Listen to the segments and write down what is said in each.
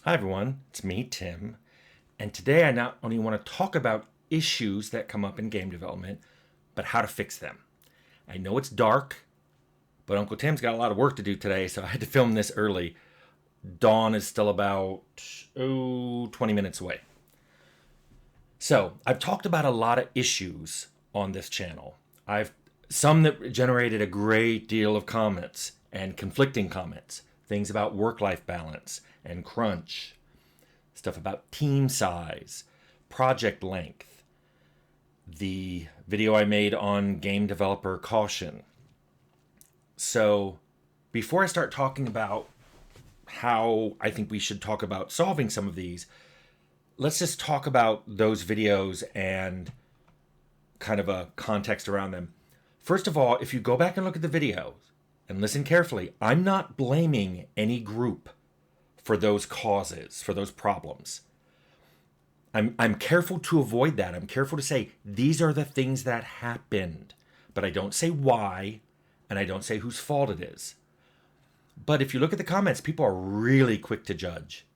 Hi, everyone. It's me, Tim. And today I not only want to talk about issues that come up in game development, but how to fix them. I know it's dark, but Uncle Tim's got a lot of work to do today, so I had to film this early. Dawn is still about, 20 minutes away. So I've talked about a lot of issues on this channel. I've some that generated a great deal of comments and conflicting comments. Things about work-life balance and crunch, stuff about team size, project length, the video I made on game developer caution. So, before I start talking about how I think we should talk about solving some of these, let's just talk about those videos and kind of a context around them. First of all, if you go back and look at the videos and listen carefully, I'm not blaming any group for those causes, for those problems. I'm careful to avoid that. I'm careful to say these are the things that happened, but I don't say why, and I don't say whose fault it is. But if you look at the comments, people are really quick to judge.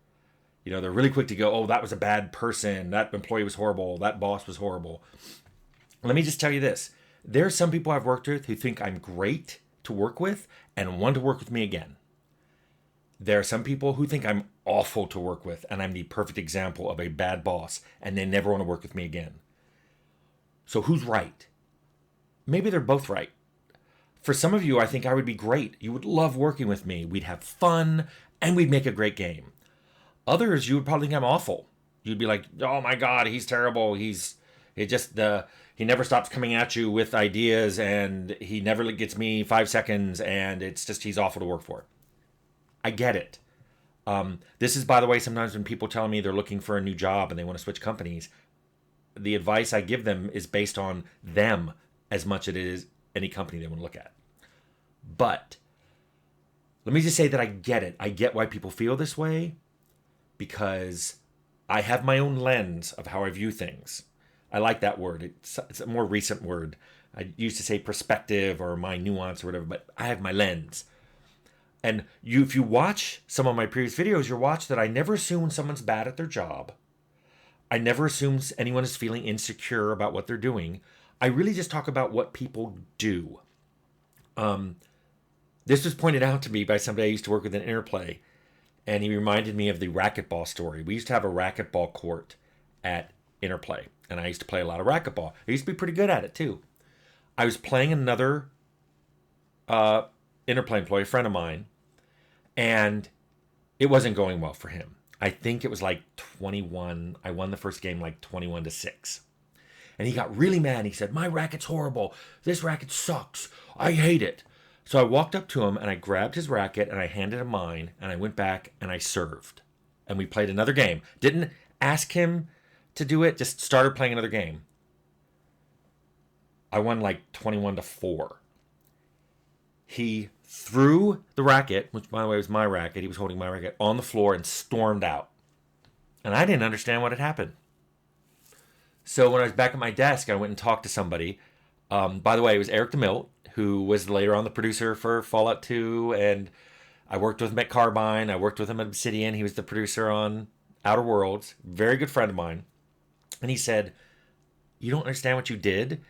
They're really quick to go, oh, that was a bad person. That employee was horrible. That boss was horrible. Let me just tell you this. There are some people I've worked with who think I'm great to work with and want to work with me again. There are some people who think I'm awful to work with and I'm the perfect example of a bad boss and they never want to work with me again. So who's right? Maybe they're both right. For some of you, I think I would be great. You would love working with me. We'd have fun and we'd make a great game. Others, you would probably think I'm awful. You'd be like, oh my God, he's terrible. He never stops coming at you with ideas and he never gets me 5 seconds and he's awful to work for. I get it. This is, by the way, sometimes when people tell me they're looking for a new job and they want to switch companies, the advice I give them is based on them as much as it is any company they want to look at. But let me just say that I get it. I get why people feel this way because I have my own lens of how I view things. I like that word. It's a more recent word. I used to say perspective or my nuance or whatever, but I have my lens. And if you watch some of my previous videos, you'll watch that I never assume when someone's bad at their job. I never assume anyone is feeling insecure about what they're doing. I really just talk about what people do. This was pointed out to me by somebody I used to work with in Interplay, and he reminded me of the racquetball story. We used to have a racquetball court at Interplay, and I used to play a lot of racquetball. I used to be pretty good at it, too. I was playing another Interplay employee, a friend of mine, and it wasn't going well for him. I think it was like 21. I won the first game like 21-6. And he got really mad. He said, my racket's horrible. This racket sucks. I hate it. So I walked up to him and I grabbed his racket and I handed him mine and I went back and I served. And we played another game. Didn't ask him to do it, just started playing another game. I won like 21-4. He threw the racket, which by the way was my racket, he was holding my racket, on the floor and stormed out. And I didn't understand what had happened. So when I was back at my desk, I went and talked to somebody. By the way, it was Eric DeMilt, who was later on the producer for Fallout 2, and I worked with him at Carbine. I worked with him at Obsidian. He was the producer on Outer Worlds. Very good friend of mine. And he said, you don't understand what you did?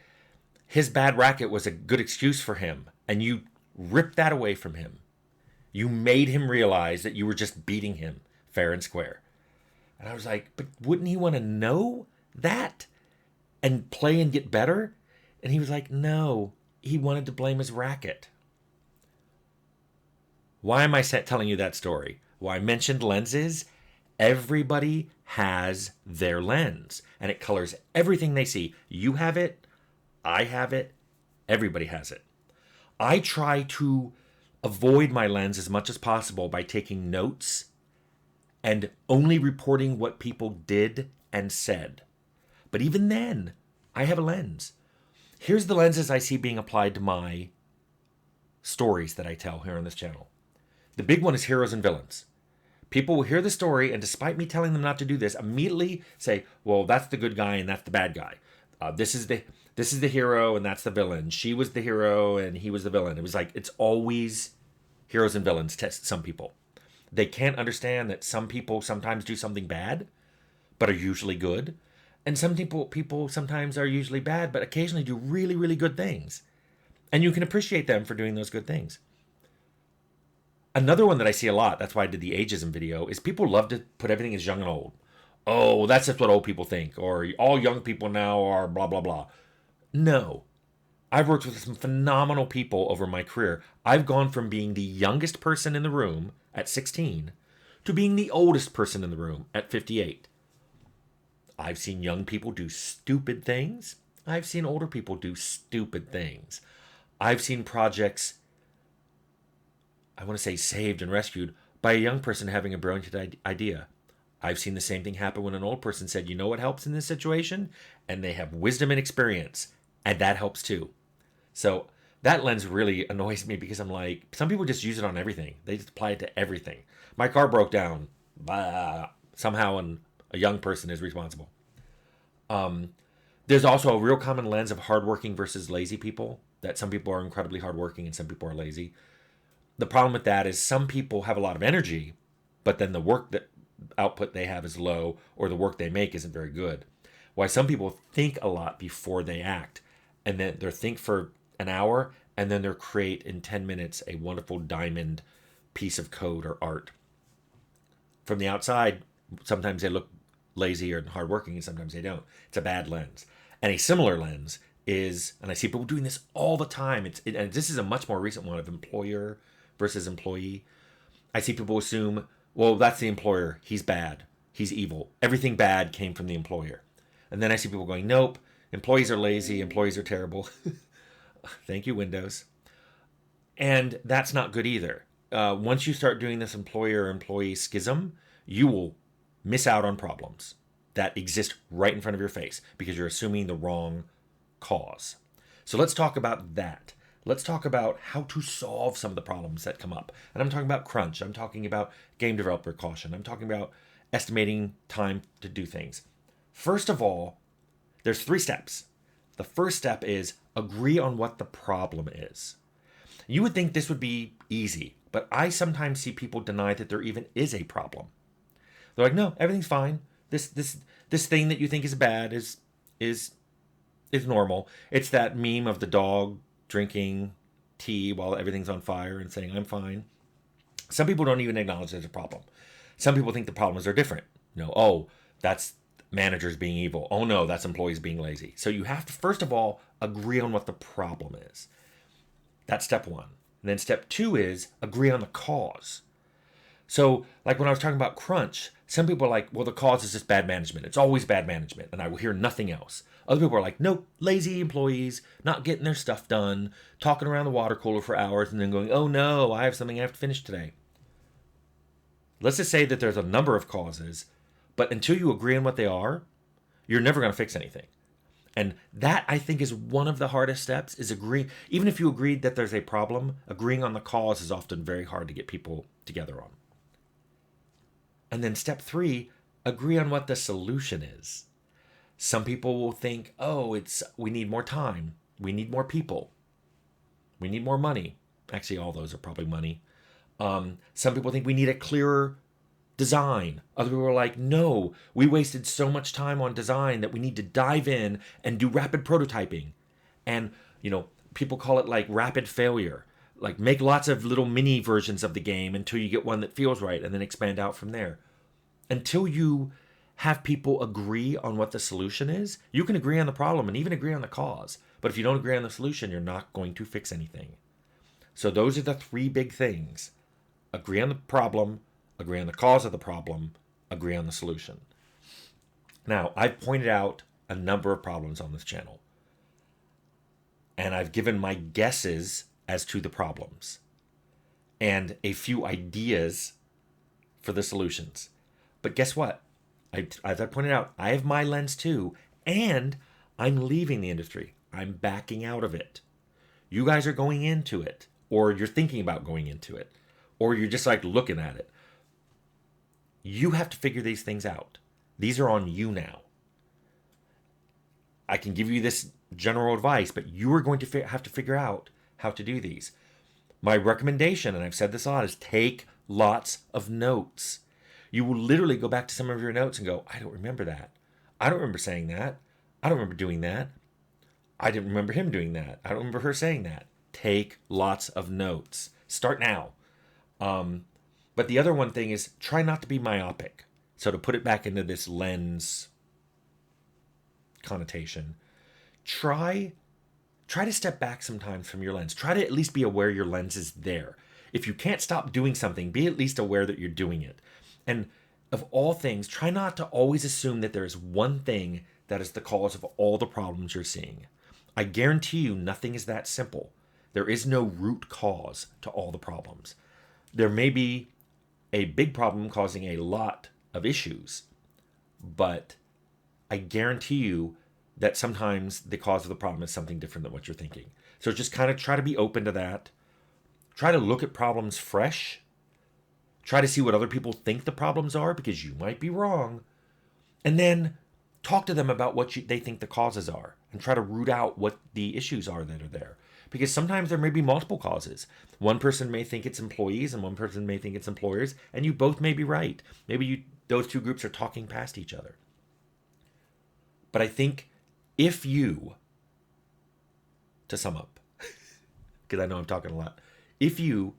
His bad racket was a good excuse for him, and you ripped that away from him. You made him realize that you were just beating him fair and square. And I was like, but wouldn't he want to know that and play and get better? And he was like, no, he wanted to blame his racket. Why am I telling you that story? Well, I mentioned lenses. Everybody has their lens, and it colors everything they see. You have it. I have it. Everybody has it. I try to avoid my lens as much as possible by taking notes and only reporting what people did and said. But even then, I have a lens. Here's the lenses I see being applied to my stories that I tell here on this channel. The big one is heroes and villains. People will hear the story, and despite me telling them not to do this, immediately say, well, that's the good guy and that's the bad guy. This is the hero and that's the villain. She was the hero and he was the villain. It was like, it's always heroes and villains to some people. they can't understand that some people sometimes do something bad, but are usually good. And some people sometimes are usually bad, but occasionally do really, really good things. And you can appreciate them for doing those good things. Another one that I see a lot, that's why I did the ageism video, is people love to put everything as young and old. Oh, that's just what old people think, or all young people now are blah, blah, blah. No. I've worked with some phenomenal people over my career. I've gone from being the youngest person in the room at 16 to being the oldest person in the room at 58. I've seen young people do stupid things. I've seen older people do stupid things. I've seen projects, I want to say, saved and rescued by a young person having a brilliant idea. I've seen the same thing happen when an old person said, you know what helps in this situation? And they have wisdom and experience, and that helps too. So that lens really annoys me because I'm like, some people just use it on everything. They just apply it to everything. My car broke down. Somehow a young person is responsible. There's also a real common lens of hardworking versus lazy people, that some people are incredibly hardworking and some people are lazy. The problem with that is some people have a lot of energy, but then the work that output they have is low, or the work they make isn't very good. Why some people think a lot before they act, and then they'll think for an hour, and then they'll create in 10 minutes a wonderful diamond piece of code or art. From the outside, sometimes they look lazy or hardworking, and sometimes they don't. It's a bad lens. And a similar lens is, and I see people doing this all the time, and this is a much more recent one of employer versus employee. I see people assume, well, that's the employer. He's bad. He's evil. Everything bad came from the employer. And then I see people going, nope, employees are lazy. Employees are terrible. Thank you, Windows. And that's not good either. Once you start doing this employer-employee schism, you will miss out on problems that exist right in front of your face because you're assuming the wrong cause. So let's talk about that. Let's talk about how to solve some of the problems that come up. And I'm talking about crunch. I'm talking about game developer caution. I'm talking about estimating time to do things. First of all, there's 3 steps. The first step is agree on what the problem is. You would think this would be easy, but I sometimes see people deny that there even is a problem. They're like, no, everything's fine. This thing that you think is bad is normal. It's that meme of the dog drinking tea while everything's on fire and saying, I'm fine. Some people don't even acknowledge there's a problem. Some people think the problems are different. Oh, that's managers being evil. Oh no, that's employees being lazy. So you have to, first of all, agree on what the problem is. That's step 1. And then step 2 is agree on the cause. So, like when I was talking about crunch, some people are like, well, the cause is just bad management. It's always bad management, and I will hear nothing else. Other people are like, nope, lazy employees, not getting their stuff done, talking around the water cooler for hours, and then going, oh no, I have something I have to finish today. Let's just say that there's a number of causes, but until you agree on what they are, you're never going to fix anything. And that, I think, is one of the hardest steps, is agree. Even if you agreed that there's a problem, agreeing on the cause is often very hard to get people together on. And then step 3, agree on what the solution is. Some people will think, oh, we need more time. We need more people. We need more money. Actually, all those are probably money. Some people think we need a clearer design. Other people are like, no, we wasted so much time on design that we need to dive in and do rapid prototyping. And, people call it like rapid failure. Like make lots of little mini versions of the game until you get one that feels right and then expand out from there. Until you have people agree on what the solution is, you can agree on the problem and even agree on the cause. But if you don't agree on the solution, you're not going to fix anything. So those are the 3 big things. Agree on the problem, agree on the cause of the problem, agree on the solution. Now, I've pointed out a number of problems on this channel. And I've given my guesses as to the problems and a few ideas for the solutions. But guess what? As I pointed out, I have my lens too, and I'm leaving the industry. I'm backing out of it. You guys are going into it, or you're thinking about going into it, or you're just like looking at it. You have to figure these things out. These are on you now. I can give you this general advice, but you are going to have to figure out how to do these. My recommendation, and I've said this a lot, is take lots of notes. You will literally go back to some of your notes and go, I don't remember that. I don't remember saying that. I don't remember doing that. I didn't remember him doing that. I don't remember her saying that. Take lots of notes. Start now. But the other one thing is try not to be myopic. So to put it back into this lens connotation, try to step back sometimes from your lens. Try to at least be aware your lens is there. If you can't stop doing something, be at least aware that you're doing it. And of all things, try not to always assume that there is one thing that is the cause of all the problems you're seeing. I guarantee you nothing is that simple. There is no root cause to all the problems. There may be a big problem causing a lot of issues, but I guarantee you that sometimes the cause of the problem is something different than what you're thinking. So just kind of try to be open to that. Try to look at problems fresh. Try to see what other people think the problems are, because you might be wrong. And then talk to them about what they think the causes are and try to root out what the issues are that are there. Because sometimes there may be multiple causes. One person may think it's employees and one person may think it's employers, and you both may be right. Maybe those two groups are talking past each other. But I think if you, to sum up, because I know I'm talking a lot, if you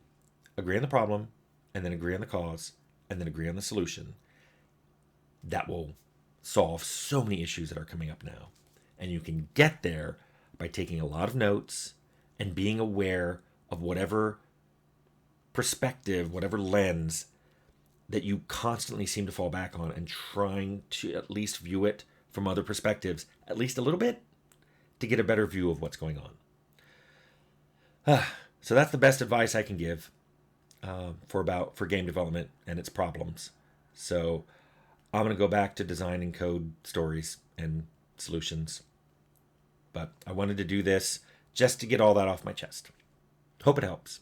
agree on the problem and then agree on the cause and then agree on the solution, that will solve so many issues that are coming up now. And you can get there by taking a lot of notes and being aware of whatever perspective, whatever lens that you constantly seem to fall back on, and trying to at least view it from other perspectives, at least a little bit, to get a better view of what's going on. So that's the best advice I can give for game development and its problems. So I'm going to go back to design and code stories and solutions. But I wanted to do this just to get all that off my chest. Hope it helps.